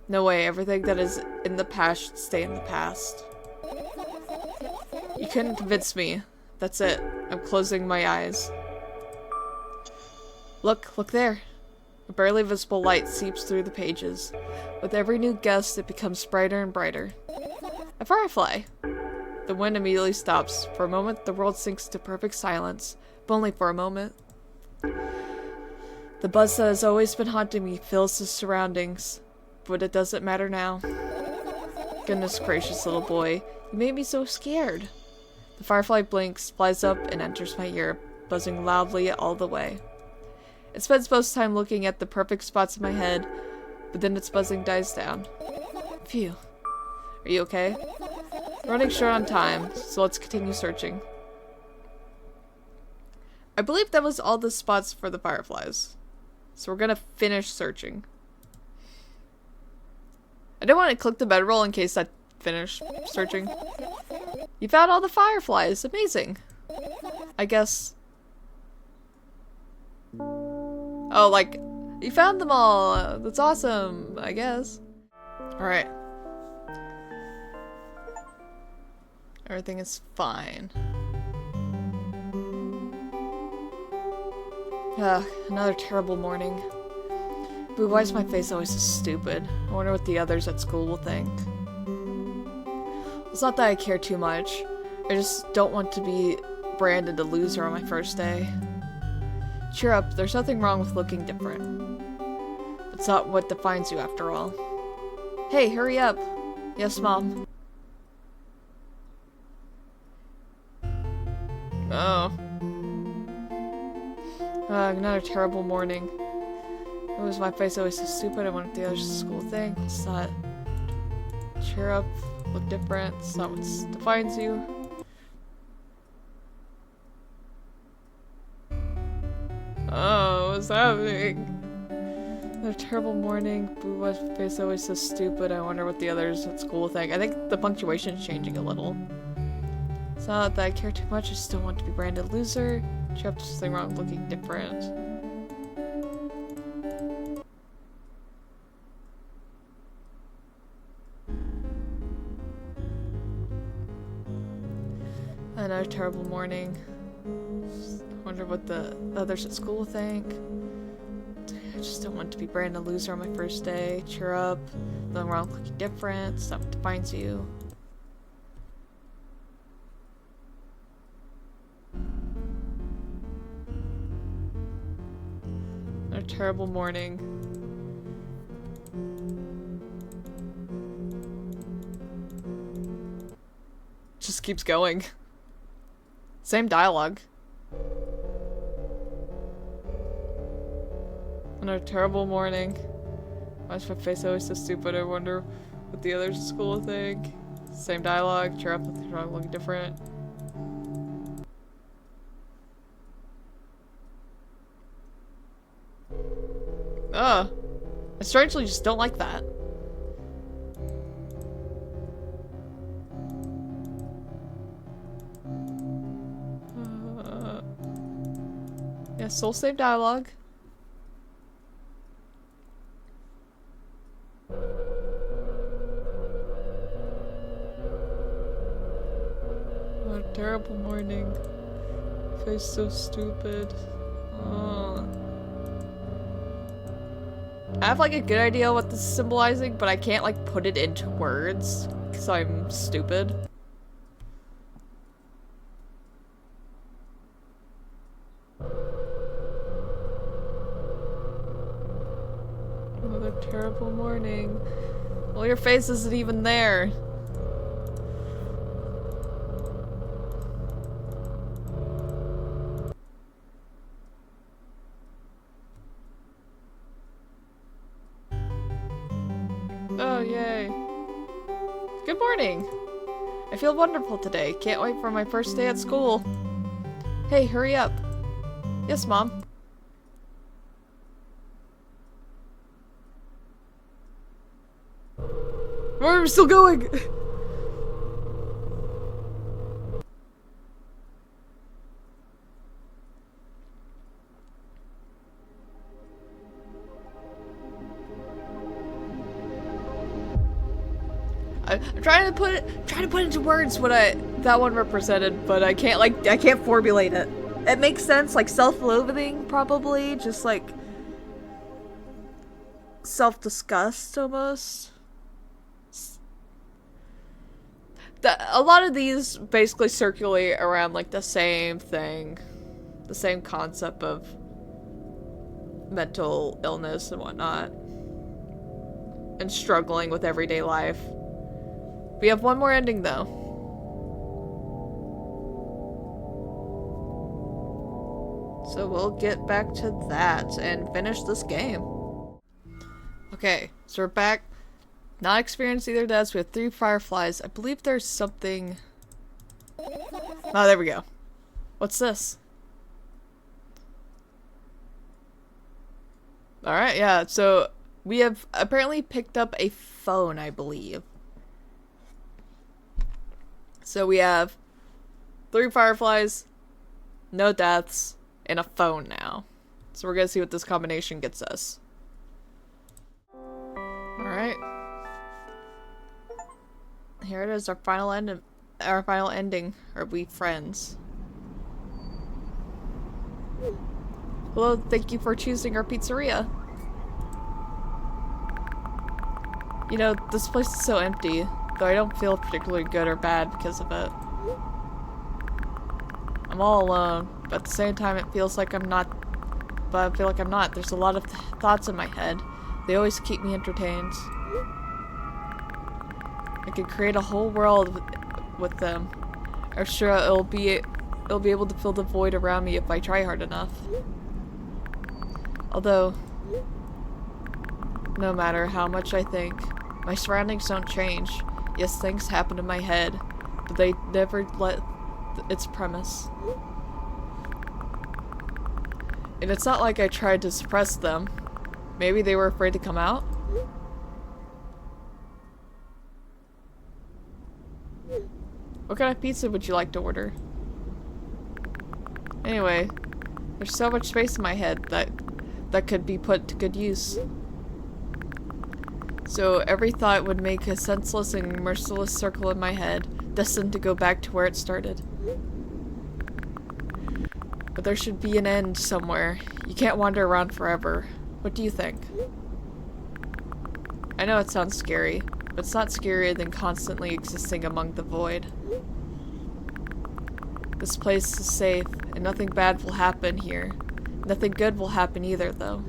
No way, everything that is in the past should stay in the past. You couldn't convince me. That's it. I'm closing my eyes. Look there. A barely visible light seeps through the pages. With every new guess, it becomes brighter and brighter. A firefly! The wind immediately stops. For a moment, the world sinks to perfect silence, but only for a moment. The buzz that has always been haunting me fills the surroundings, but it doesn't matter now. Goodness gracious, little boy, you made me so scared. The firefly blinks, flies up, and enters my ear, buzzing loudly all the way. It spends most time looking at the perfect spots in my head, but then its buzzing dies down. Phew. Are you okay? We're running short on time, so let's continue searching. I believe that was all the spots for the fireflies. So we're gonna finish searching. I didn't want to click the bedroll in case I finished searching. You found all the fireflies! Amazing! I guess... Oh, like, you found them all! That's awesome, I guess. Alright. Everything is fine. Ugh, another terrible morning. Boo, why is my face always so stupid? I wonder what the others at school will think. It's not that I care too much. I just don't want to be branded a loser on my first day. Cheer up, there's nothing wrong with looking different. It's not what defines you after all. Hey, hurry up! Yes, Mom. Oh. Another terrible morning. It was my face always so stupid. I wanted the other school thing. It's not. Cheer up. Look different. It's not what defines you. Oh, what's happening? Another terrible morning. Boo, my face always so stupid. I wonder what the others at school think. I think the punctuation's changing a little. It's not that I care too much, I just don't want to be branded loser. Cheer up to something wrong looking different. Another terrible morning. I wonder what the others at school think. I just don't want to be branded loser on my first day. Cheer up. Nothing wrong looking different. It's not what defines you. A terrible morning. Just keeps going. Same dialogue. Another terrible morning. Why is my face always so stupid? I wonder what the others at school will think. Same dialogue. Cheer up, nothing's wrong looking different. Ugh. I strangely just don't like that. Yeah, soul save dialogue. What a terrible morning. Face so stupid. I have like a good idea what this is symbolizing, but I can't like put it into words because I'm stupid. Another terrible morning. Well, your face isn't even there. Oh, yay. Good morning. I feel wonderful today. Can't wait for my first day at school. Hey, hurry up. Yes, Mom. We're still going! I'm trying to put it into words what that one represented, but I can't formulate it. It makes sense, like self-loathing probably, just like self-disgust almost. A lot of these basically circulate around like the same thing, the same concept of mental illness and whatnot, and struggling with everyday life. We have one more ending though. So we'll get back to that and finish this game. Okay, so we're back. Not experienced either deaths. We have 3 fireflies. I believe there's something... Oh, there we go. What's this? Alright, yeah, so we have apparently picked up a phone, I believe. So we have 3 fireflies, no deaths, and a phone now. So we're gonna see what this combination gets us. Alright. Here it is, our final ending. Are we friends? Hello, thank you for choosing our pizzeria. You know, this place is so empty, though I don't feel particularly good or bad because of it. I'm all alone, but at the same time it feels like I'm not, but I feel like I'm not. There's a lot of thoughts in my head. They always keep me entertained. I could create a whole world with them. I'm sure it'll be able to fill the void around me if I try hard enough. Although, no matter how much I think, my surroundings don't change. Yes, things happen in my head, but they never let its premise. And it's not like I tried to suppress them. Maybe they were afraid to come out? What kind of pizza would you like to order? Anyway, there's so much space in my head that could be put to good use. So every thought would make a senseless and merciless circle in my head, destined to go back to where it started. But there should be an end somewhere. You can't wander around forever. What do you think? I know it sounds scary, but it's not scarier than constantly existing among the void. This place is safe, and nothing bad will happen here. Nothing good will happen either, though.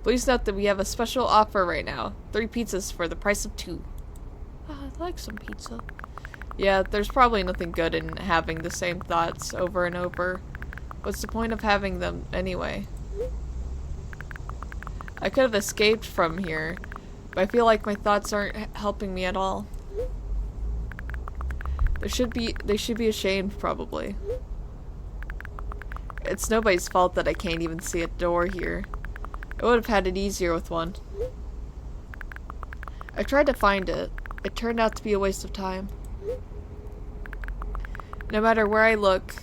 Please note that we have a special offer right now. 3 pizzas for the price of 2. I'd like some pizza. Yeah, there's probably nothing good in having the same thoughts over and over. What's the point of having them anyway? I could have escaped from here, but I feel like my thoughts aren't helping me at all. They should be ashamed, probably. It's nobody's fault that I can't even see a door here. I would have had it easier with one. I tried to find it. It turned out to be a waste of time. No matter where I look,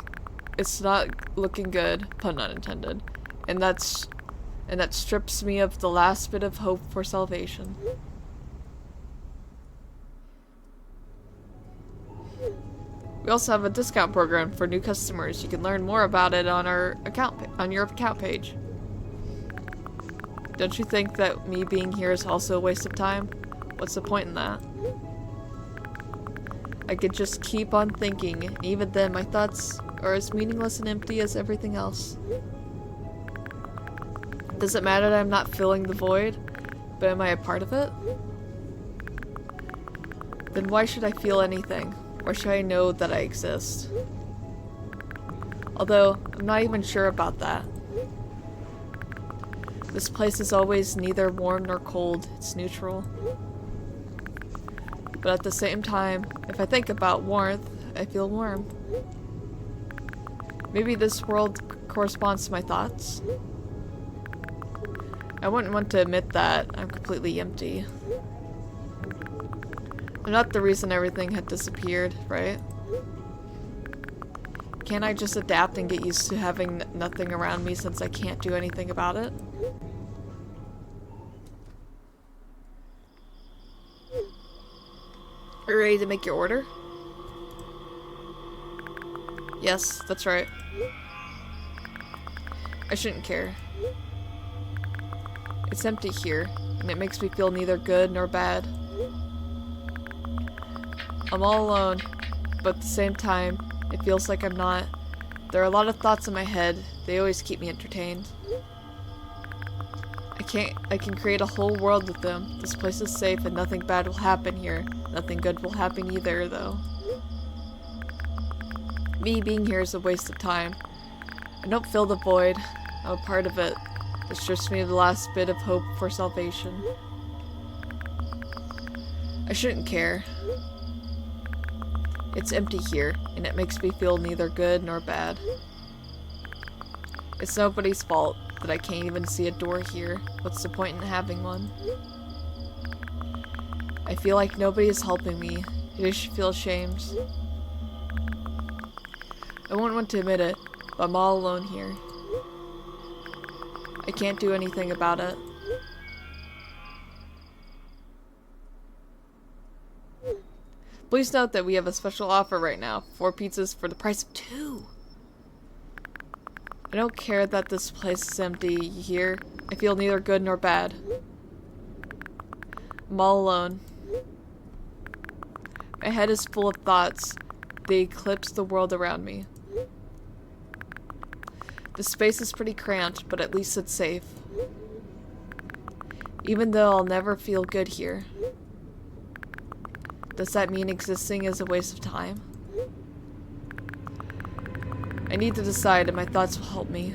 it's not looking good, pun not intended. And that strips me of the last bit of hope for salvation. We also have a discount program for new customers. You can learn more about it on your account page. Don't you think that me being here is also a waste of time? What's the point in that? I could just keep on thinking, and even then my thoughts are as meaningless and empty as everything else. Does it matter that I'm not filling the void? But am I a part of it? Then why should I feel anything? Or should I know that I exist? Although, I'm not even sure about that. This place is always neither warm nor cold, it's neutral. But at the same time, if I think about warmth, I feel warm. Maybe this world corresponds to my thoughts? I wouldn't want to admit that I'm completely empty. I'm not the reason everything had disappeared, right? Can't I just adapt and get used to having nothing around me since I can't do anything about it? Are you ready to make your order? Yes, that's right. I shouldn't care. It's empty here, and it makes me feel neither good nor bad. I'm all alone, but at the same time, it feels like I'm not. There are a lot of thoughts in my head. They always keep me entertained. I can create a whole world with them. This place is safe and nothing bad will happen here. Nothing good will happen either, though. Me being here is a waste of time. I don't fill the void. I'm a part of it. It strips me of the last bit of hope for salvation. I shouldn't care. It's empty here, and it makes me feel neither good nor bad. It's nobody's fault that I can't even see a door here. What's the point in having one? I feel like nobody is helping me. I should feel ashamed. I won't want to admit it, but I'm all alone here. I can't do anything about it. Please note that we have a special offer right now. 4 pizzas for the price of 2. I don't care that this place is empty here. I feel neither good nor bad. I'm all alone. My head is full of thoughts. They eclipse the world around me. The space is pretty cramped, but at least it's safe. Even though I'll never feel good here. Does that mean existing is a waste of time? I need to decide, and my thoughts will help me.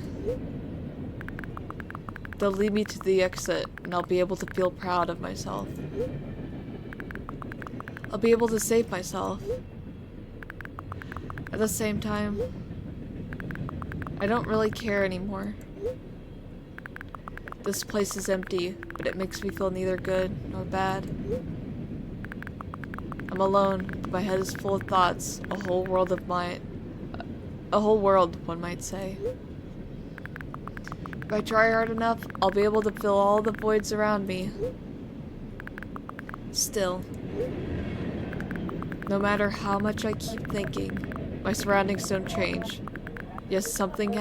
They'll lead me to the exit, and I'll be able to feel proud of myself. I'll be able to save myself. At the same time, I don't really care anymore. This place is empty, but it makes me feel neither good nor bad. I'm alone. My head is full of thoughts. A whole world, one might say. If I try hard enough, I'll be able to fill all the voids around me. Still, no matter how much I keep thinking, my surroundings don't change. Yes, something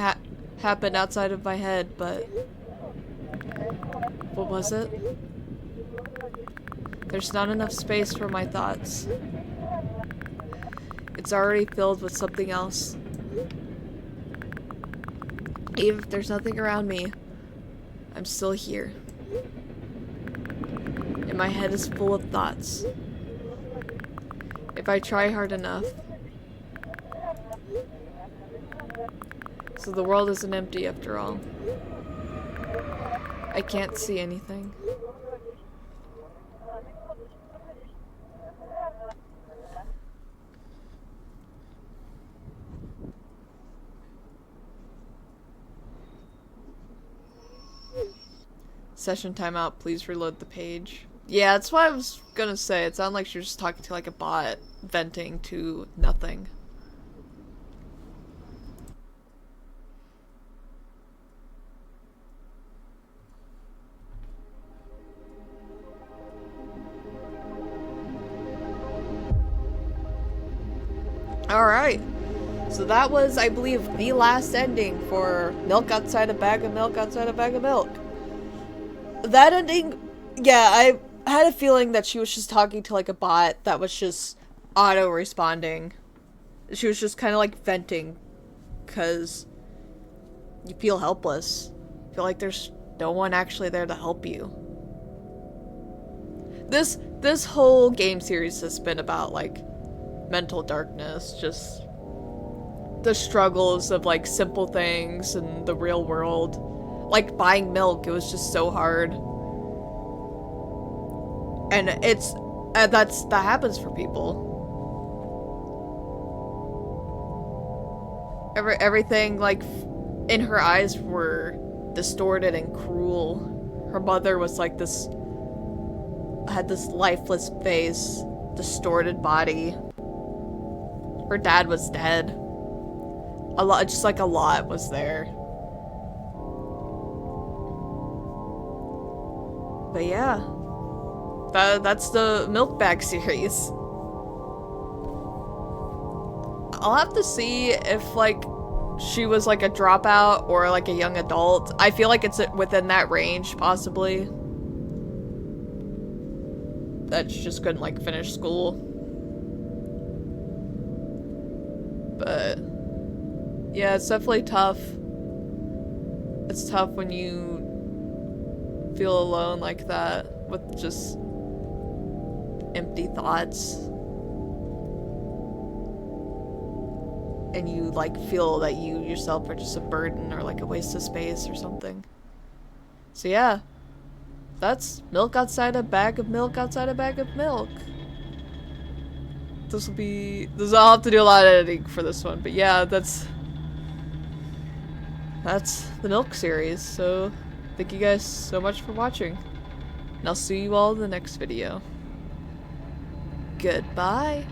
happened outside of my head, but what was it? There's not enough space for my thoughts. It's already filled with something else. Even if there's nothing around me, I'm still here. And my head is full of thoughts. If I try hard enough. So the world isn't empty after all. I can't see anything. Session timeout, please reload the page. Yeah, that's what I was gonna say. It sounded like she was just talking to like a bot, venting to nothing. Alright. So that was, I believe, the last ending for Milk Outside a Bag of Milk Outside a Bag of Milk. That ending, yeah, I had a feeling that she was just talking to like a bot that was just auto-responding. She was just kind of like venting because you feel helpless. You feel like there's no one actually there to help you. This whole game series has been about like mental darkness, just the struggles of like simple things in the real world. Like buying milk, it was just so hard. And it's that happens for people. Everything like in her eyes were distorted and cruel. Her mother was like had this lifeless face, distorted body. Her dad was dead. A lot was there. But yeah, that's the Milk Bag series. I'll have to see if like she was like a dropout or like a young adult. I feel like it's within that range, possibly. That she just couldn't like finish school. But yeah, it's definitely tough. It's tough when you feel alone like that with just empty thoughts. And you like feel that you yourself are just a burden or like a waste of space or something. So yeah, that's Milk Outside a Bag of Milk Outside a Bag of Milk. I'll have to do a lot of editing for this one, but yeah, that's the Milk series. So thank you guys so much for watching, and I'll see you all in the next video. Goodbye.